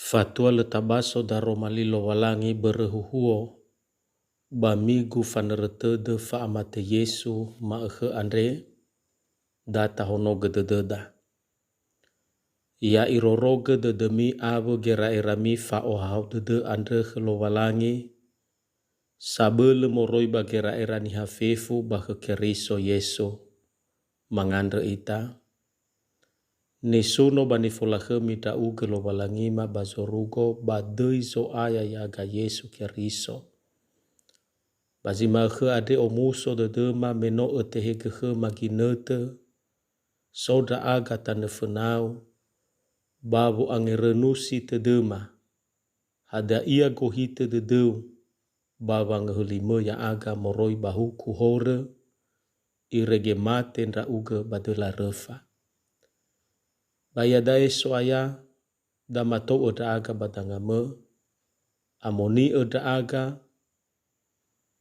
Fatua letabaso da romalilo walangi berehuhuo bamigu faneretede fa amate Yesu maehe andre data hono gedededa. Ya iroroge dedemi ave gera erami fa ohau dede andre helo walangi sabele moroi bagera erani hafefu bahe keriso Yesu mangandre ita. Nesuno bani folahemi da uge lo walangima bazorugo badei zo aya yaga Yesu keriso. Bazima he ade omuso de dema meno etehege he maginete soda aga tanefenau babu angerenusi te dema hada ia gohite de deu baba ngehulimo ya aga moroi bahuku hore irege mate ndra uge badela refa. Bayadae soaya damato oda aga badangame amoni oda aga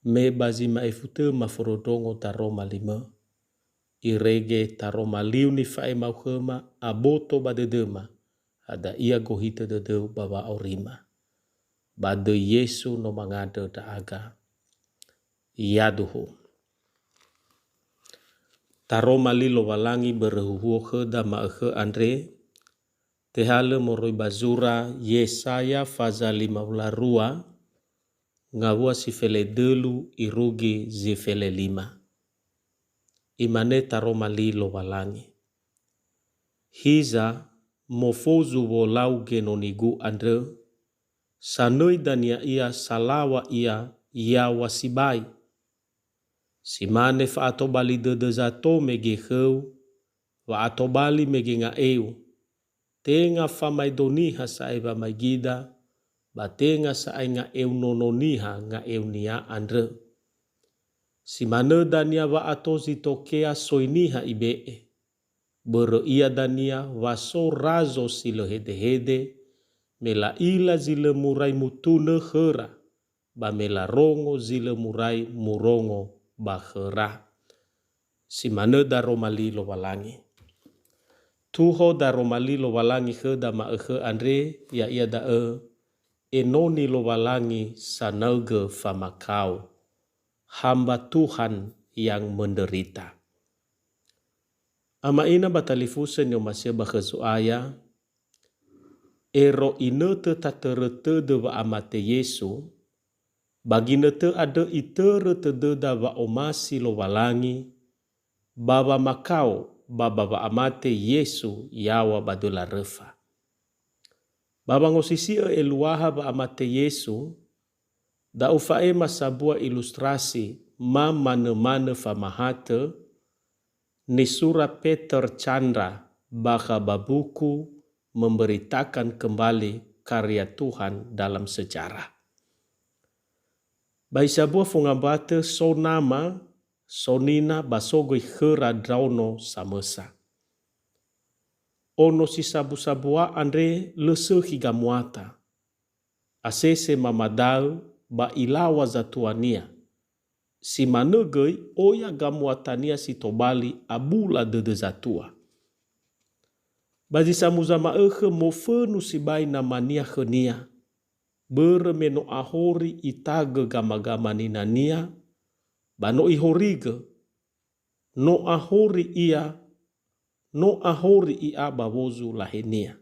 me bazima efute maforodongo taroma lima irege taroma liuni fae mauhema aboto badedema ada ia gohite dedeu baba orima bade Yesu no mangade oda aga yaduhu taroma lilo walangi berehuhuo heda maehe andre tehale moroi bazura Yesaya faza 52 ngawua sifele delu irugi zifele 5 imane taroma lilo walangi hiza mofozu wolau genonigu andre sanoi dania ia salawa ia ya wasibai simane fa atobali dede zato mege heu wa atobali mege nga eu tenga fa maidoniha saeba maigida batenga sae nga eu nononiha nga eu nia andre simane dania wa atozi tokea soiniha ibee bere ia dania waso razo silo hede mela ila zile murai mutune hera ba mela rongo zile murai murongo bahera simane da romalilo walangi tuho da romalilo walangi heda maehe andre ya ia da enoni lo walangi sanauge famakau hamba Tuhan yang menderita. Ama ina batalifusen yo masih bahesu aya ero inete taterete de wa amate Yesu baginete ada itere tededa wa omasi lo walangi baba makau baba wa amate Yesu yawa badula refa. Baba ngosisi eluaha ba amate Yesu da ufae masabua ilustrasi ma mane famahate ni surah Peter Chandra baka babuku memberitakan kembali karya Tuhan dalam sejarah. Bai sabua fungabate sonama sonina basogoi hera drauno samesa. Ono si sabu-sabua andre lese higamuata. Asese mamadau ba ilawa zatuania. Si manegei oya gamuatania si tobali abula dede zatua. Bazi samuzama ehe mofenu si bai namania khenia. Bere meno ahori itage gama-gama ninania. Bano ihorige. No ahori ia bawozu lahenia.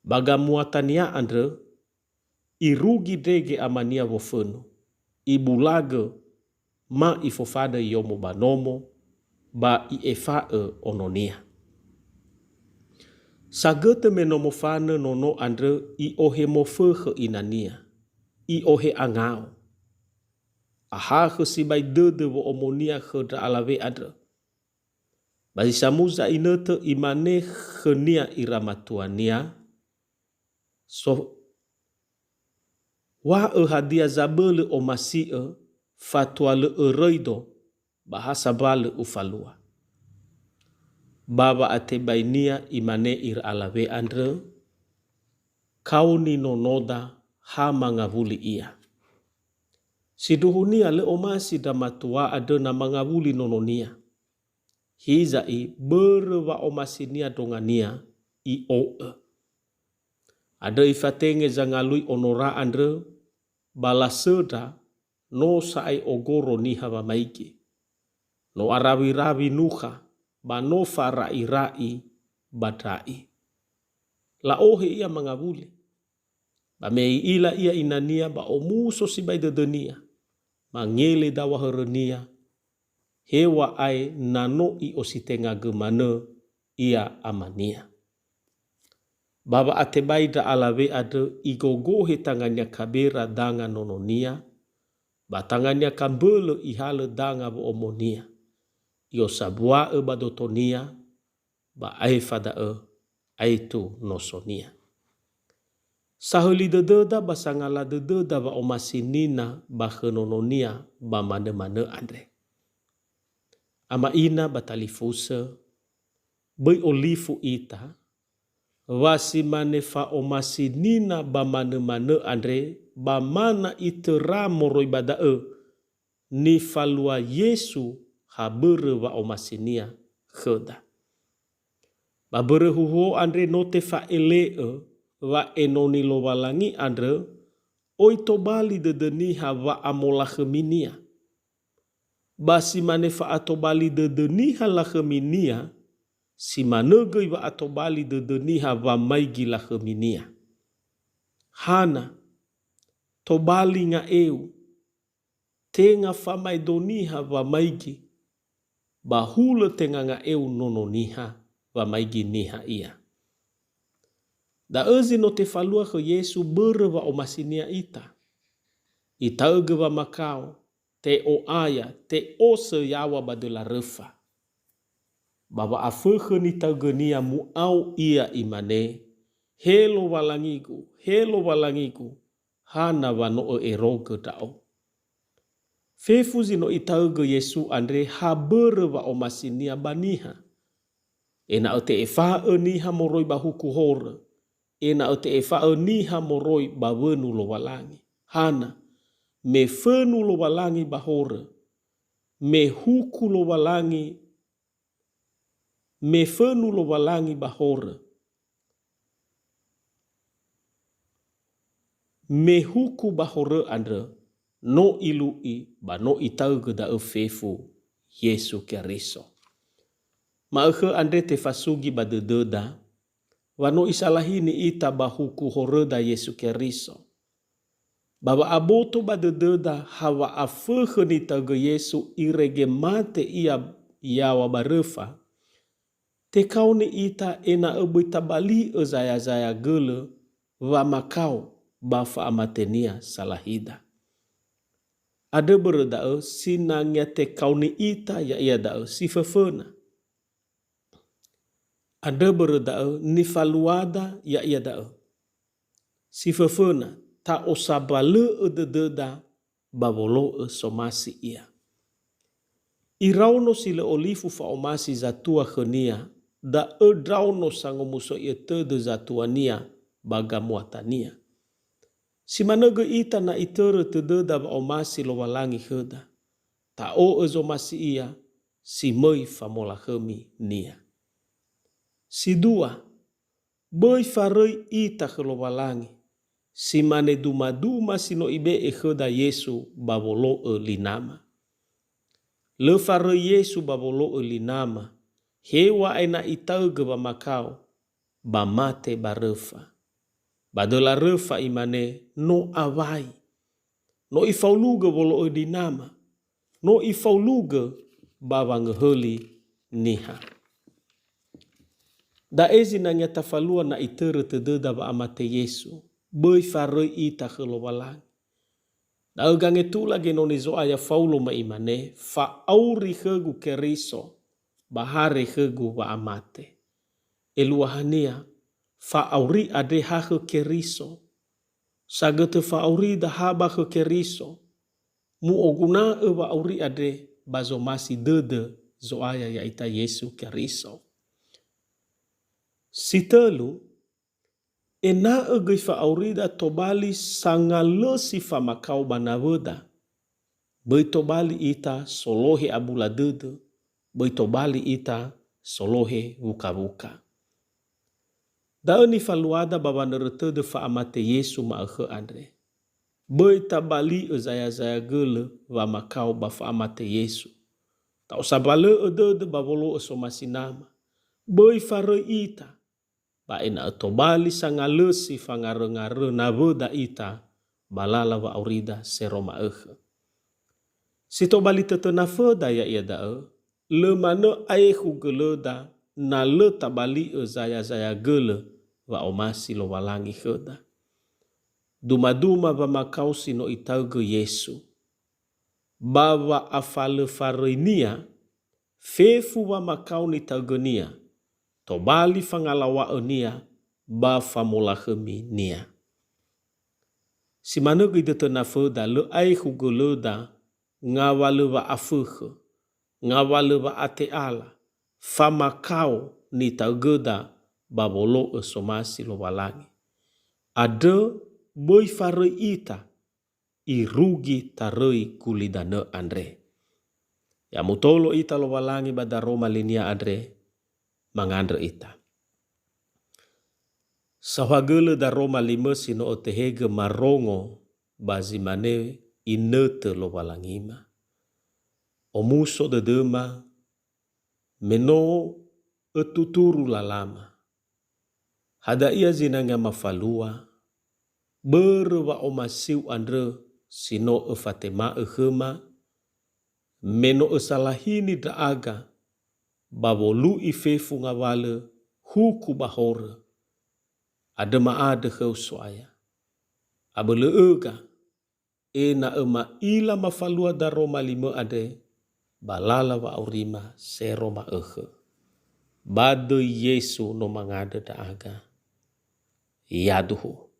Bagamuatania andre irugi dege amania wofenu. Ibulage ma ifofada yomo banomo ba iefae ononia. Sagete menomofane nono andre i ohe mofehe inania. I ohe angao. Ahahe sibai dede wo omonia khedra alawe andre. Basi samuza inete imane khenia iramatuania. So wa hadia zabele o masie fatwa le ereido bahasa bale ufalua. Baba atebainia imane ir alawe andre kauni nonoda hama ngavuli ia. Siduhunia le omasi damatua ada na mangavuli nononia. Hiza i berewa omasinia dongania i oe. Ada ifatenge zangalui onora andre balaseda no saai ogoro niha wa maigi. No arawi-rawi nuha ba no farai-rai badai. La ohe ia mangabuli. Ba mei ila ia inania ba omuso si bai dedenia. Mangele dawa herenia. Hewa ai nano i ositenga gemane ia amania. Baba atebai da alawe ada igogohe tangannya kabera danga nononia. Ba tangannya kambele ihale danga bo omonia. Io sabua badotonia. Ba aifada aitu nosonia. Sahuli dededa ba sangala dededa ba omasinina ba henononia ba mane-mane andre. Ama ina batalifusa. Bai olifu ita. Wasi mane fa omasinina ba mane-mane andre ba mana itera moroi badae ni falua Yesu habere wa omasinia kheda. Ba bere huho andre note fa elee wa enoni lo walangi andre oito bali dedeni wa amola kheminia. Basi mane fa atobali dedeni la kheminia. Si manegei wa atobali dedeniha wa maigi la kheminia. Hana, tobali nga eu, tenga famai doniha wa maigi, bahula tenga nga eu nononiha wa maigi niha ia. Da ezi no te falua ke Yesu bere wa omasinia ita. Ita ege wa makau, te o aya, te o se yawa badela refa. Baba afehe ni taugenia mu au ia imane. Helo walangiku, hana wano eroge dao. Fefuzi no itauge Yesu andre habere wa omasinia baniha. Ena o te efa niha moroi bahuku hore. Ena o te efa niha moroi bawenu lo walangi. Hana, me fenu lo walangi bahore. Me huku lo walangi me fenu lo walangi bahore. Me huku bahore andre no ilui ba no itauge da fefu Yesu Keriso. Maeke andre te fasugi ba dededa wano isalahini ita bahuku hore da Yesu Keriso. Baba aboto ba dededa hawa afehe ni tauge Yesu irege mate ia yawa barefa. Te kaune ita ena ebuita bali zaya gele wa makau bafa amatenia salahida. Ada berda sinangnya te kaune ita ya ia da si fefena. Ada berda ni faluada ya ia da si fefena ta osabale dededa babolo somasi ia. Irauno sile olifu fa omasi zatua khenia. Da drauno sango muso ia tede zatuania baga muatania. Si manege ita na itere tede da ba omasi lo walangi kheda. Ta o ezomasi ia si mei famola khemi nia. Si dua, boi farei ita khelo walangi. Si mane duma sino ibe e kheda Yesu babolo linama. Le farei Yesu babolo linama. Hewa aina itauge ba makau, ba mate ba refa. Badola refa imane no awai. No ifauluge bolo dinama. No ifauluge bawa ngeheli niha. Da ezi na nyata falua na itere tededa ba amate Yesu. Boi faroi ita kelowalang. Da ugange tula genoni zo aya faulo ma imane. Fa auri hegu Keriso. Bahare hegu wa amate. Eluahania fa auri ade hahe Keriso. Sagete fa auri da haba he Keriso. Mu oguna wa auri ade bazo masi dede zoaya ya ita Yesu Keriso. Sitelu ena ege fa auri da tobali sangale si fa makau banaweda. Bai tobali ita solohe abula dede. Bai tobali ita solohe wuka-wuka. Da ni faluada baba nerete de fa amate Yesu ma he Andre. Boi tabali zaya gele va makau ba fa amate Yesu. Ta usabale de babolo so masinama. Boi fare ita. Ba ina atobali sangalesi fangare na voda ita balala wa aurida seroma Si tobali tetena foda ya ia da le mana ai hugele da na le tabali zaya gele wa omasi lo walangi heda. Duma ba makau sino itauge Yesu. Bawa afale farinia fefu wa makau ni taugenia. Tobali fangalawa nia ba famulahemi nia. Si mana gida tenafoda le ai hugele da ngawale wa afuhe. Ngawale wa ate ala. Famakau ni taugeda babolo somasi lo walangi. Ada boi fare ita irugi tarei kulidane Andre. Ya mutolo ita lo walangi bada Roma linia Andre mangandre ita. Sawagele da Roma 5 sino otehege marongo bazimane inete lo walangima. Omuso de dema meno etuturu lalama. Hada ia zinanga mafalua berwa omasiu Andre sino efatema ehema meno esalahini daaga babolu ifefu ngawale huku bahore adema ade kheusuaya abele ega ena ema ila mafalua da Roma 5 ade balala wa aurima se Roma bado Yesu no mangade daaga yaduhu